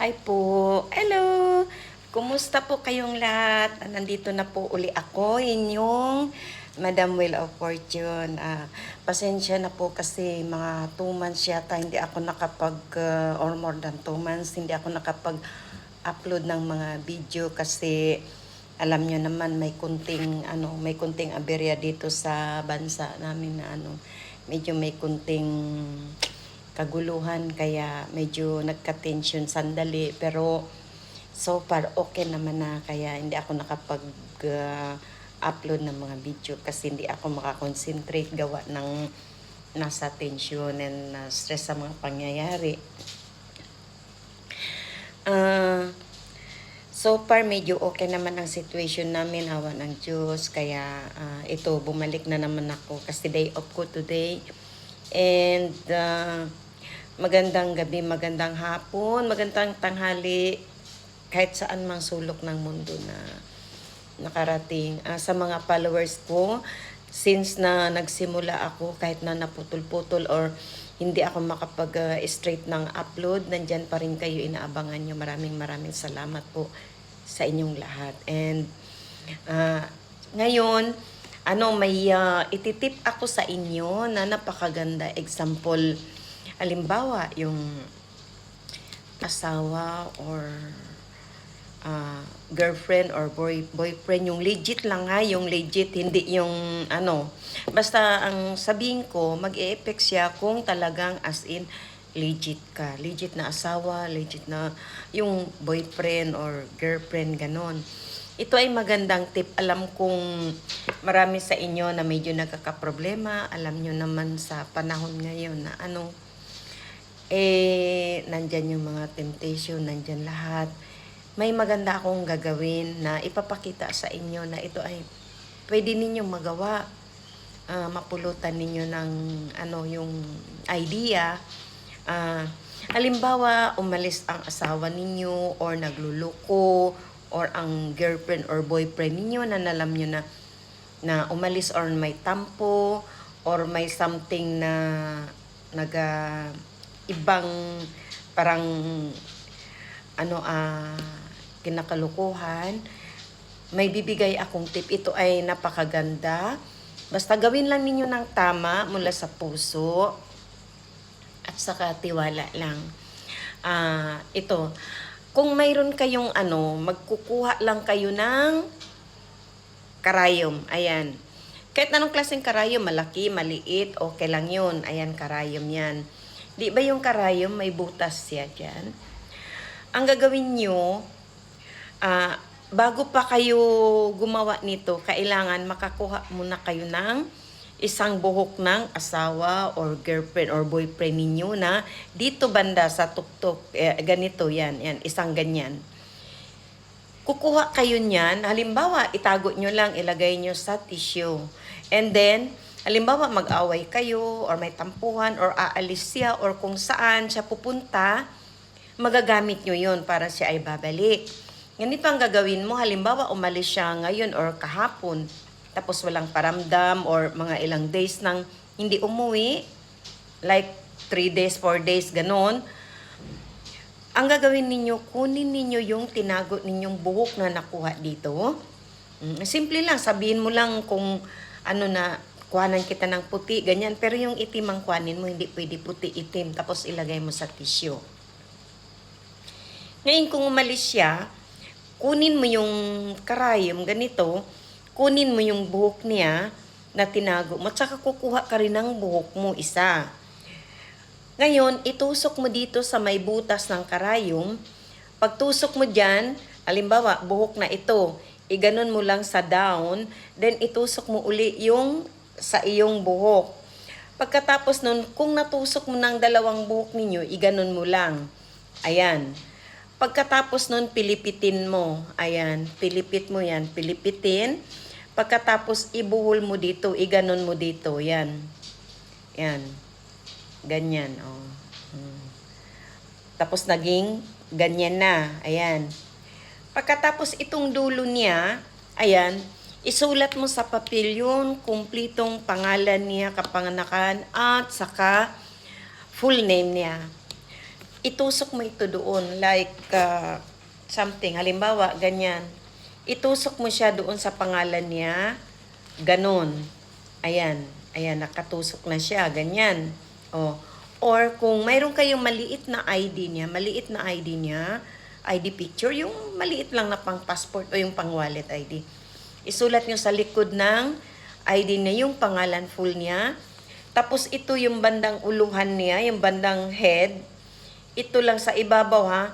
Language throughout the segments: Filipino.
Hi po. Hello. Kumusta po kayong lahat? Nandito na po uli ako, inyong Madam Wheel of Fortune. Pasensya na po kasi mga 2 months yata hindi ako nakapag, or more than 2 months, hindi ako nakapag-upload ng mga video kasi alam nyo naman may kunting aberya dito sa bansa namin na medyo may kunting kaguluhan kaya medyo nagka-tension sandali pero so far okay naman na kaya hindi ako upload ng mga video kasi hindi ako makakonsentrate gawa ng nasa tension and stress sa mga pangyayari. So far medyo okay naman ang situation namin, hawa ng Diyos, kaya ito bumalik na naman ako kasi day off ko today. And magandang gabi, magandang hapon, magandang tanghali kahit saan mang sulok ng mundo na nakarating. Sa mga followers ko, since na nagsimula ako, kahit na naputol-putol or hindi ako makapag-straight ng upload, nandyan pa rin kayo, inaabangan nyo. Maraming salamat po sa inyong lahat. And ngayon, may ititip ako sa inyo na napakaganda. Example, halimbawa, yung asawa or girlfriend or boyfriend, yung legit lang yung legit, hindi yung basta ang sabihin ko, mag-e-effect siya kung talagang as in legit ka, legit na asawa, legit na yung boyfriend or girlfriend, ganon. Ito ay magandang tip. Alam kong marami sa inyo na medyo nagkakaproblema. Alam nyo naman sa panahon ngayon na nandyan yung mga temptation, nandyan lahat. May maganda akong gagawin na ipapakita sa inyo na ito ay pwede ninyong magawa. Mapulutan ninyo ng yung idea. Halimbawa, umalis ang asawa ninyo or nagluluko or ang girlfriend or boyfriend ninyo na alam nyo na umalis or may tampo or may something na ibang parang kinakalukuhan, may bibigay akong tip. Ito ay napakaganda. Basta gawin lang ninyo ng tama mula sa puso at saka tiwala lang. Ito, kung mayroon kayong magkukuha lang kayo ng karayom. Ayan. Kahit anong klaseng karayom, malaki, maliit, okay lang yun. Ayan, karayom yan. Di ba yung karayom may butas siya dyan? Ang gagawin nyo, bago pa kayo gumawa nito, kailangan makakuha muna kayo ng isang buhok ng asawa or girlfriend or boyfriend ninyo na dito banda sa tuktok, ganito yan, isang ganyan. Kukuha kayo niyan, halimbawa itago nyo lang, ilagay nyo sa tissue. And then, halimbawa mag-away kayo or may tampuhan or aalis siya or kung saan siya pupunta, magagamit nyo yun para siya ay babalik. Ganito ang gagawin mo, halimbawa umalis siya ngayon or kahapon, tapos walang paramdam or mga ilang days nang hindi umuwi, like 3 days, 4 days, ganon. Ang gagawin ninyo, kunin ninyo yung tinago ninyong buhok na nakuha dito. Simple lang, sabihin mo lang kung kuhanan kita ng puti, ganyan. Pero yung itim ang kuhanin mo, hindi pwede puti, itim, tapos ilagay mo sa tissue. Ngayon kung umalis siya, kunin mo yung karayom, ganito, kunin mo yung buhok niya na tinago mo, at saka kukuha ka rin ng buhok mo, isa. Ngayon, itusok mo dito sa may butas ng karayom. Pagtusok mo dyan, halimbawa, buhok na ito, iganon mo lang sa down, then itusok mo uli yung sa iyong buhok. Pagkatapos nun, kung natusok mo ng dalawang buhok ninyo, iganon mo lang. Ayan. Pagkatapos nun, pilipitin mo. Ayan, pilipit mo yan, pilipitin. Pagkatapos, ibuhol mo dito, iganon mo dito. Yan. Yan. Ganyan. Oh. Tapos, naging ganyan na. Ayan. Pagkatapos, itong dulo niya, ayan, isulat mo sa papel yung kumplitong pangalan niya, kapanganakan, at saka full name niya. itusok mo ito doon. Like, something. Halimbawa, ganyan. Itusok mo siya doon sa pangalan niya. Ganon. Ayan. Ayan, nakatusok na siya. Ganyan. O. Or kung mayroon kayong maliit na ID niya, ID picture, yung maliit lang na pang passport o yung pang wallet ID. Isulat nyo sa likod ng ID niya yung pangalan full niya. Tapos ito yung bandang uluhan niya, yung bandang head. Ito lang sa ibabaw ha.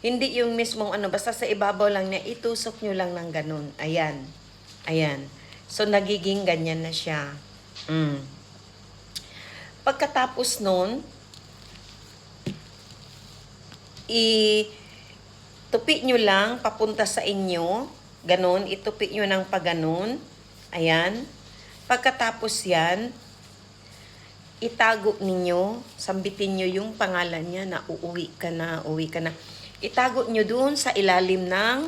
Hindi yung mismong basta sa ibabaw lang niya, itusok nyo lang ng ganun. Ayan. Ayan. So, nagiging ganyan na siya. Pagkatapos nun, itupi nyo lang papunta sa inyo. Ganon, itupi nyo ng paganon. Ayan. Pagkatapos yan, itago ninyo, sambitin nyo yung pangalan niya na uuwi ka na. Itago nyo doon sa ilalim ng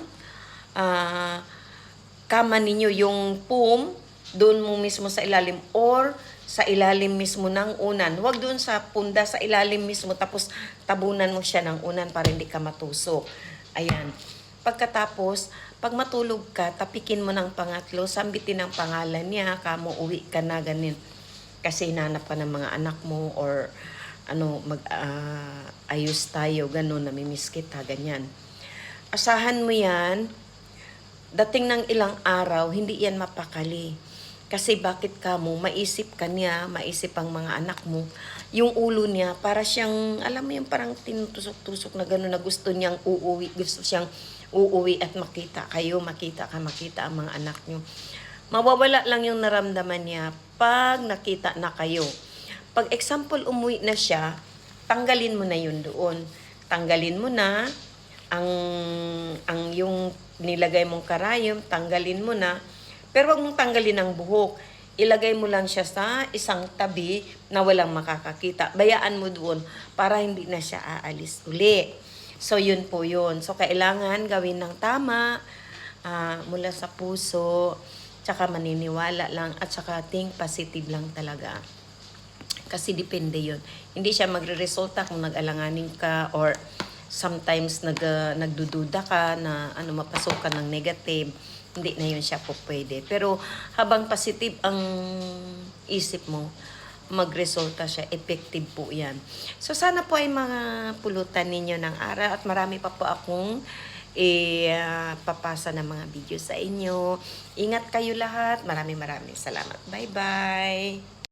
kama ninyo, yung pum, doon mo mismo sa ilalim or sa ilalim mismo ng unan. Huwag doon sa punda, sa ilalim mismo, tapos tabunan mo siya ng unan para hindi ka matusok. Ayan. Pagkatapos, pag matulog ka, tapikin mo ng pangatlo, sambitin ang pangalan niya, kamo uwi ka na, ganin. Kasi hinanap ka ng mga anak mo or ayos tayo, gano'n, namimiss kita, ganyan. Asahan mo yan, dating ng ilang araw, hindi yan mapakali. Kasi bakit ka mo, maisip ka niya, maisip ang mga anak mo, yung ulo niya, para siyang, alam mo yung parang tinutusok-tusok na gano'n na gusto niyang uuwi, gusto siyang uuwi at makita kayo, makita ang mga anak niyo. Mawawala lang yung naramdaman niya pag nakita na kayo. Pag example, umuwi na siya, tanggalin mo na yun doon. Tanggalin mo na ang yung nilagay mong karayom, tanggalin mo na. Pero wag mong tanggalin ang buhok. Ilagay mo lang siya sa isang tabi na walang makakakita. Bayaan mo doon para hindi na siya aalis uli. So, yun po yun. So, kailangan gawin ng tama mula sa puso, tsaka maniniwala lang, at tsaka think positive lang talaga. Kasi depende yun. Hindi siya magre-resulta kung nag-alanganin ka or sometimes nagdududa ka na mapasok ka ng negative. Hindi na yun siya po pwede. Pero habang positive ang isip mo, magresulta siya, effective po yan. So sana po ay mga pulutan ninyo ng araw at marami pa po akong papasa ng mga video sa inyo. Ingat kayo lahat. Maraming salamat. Bye-bye!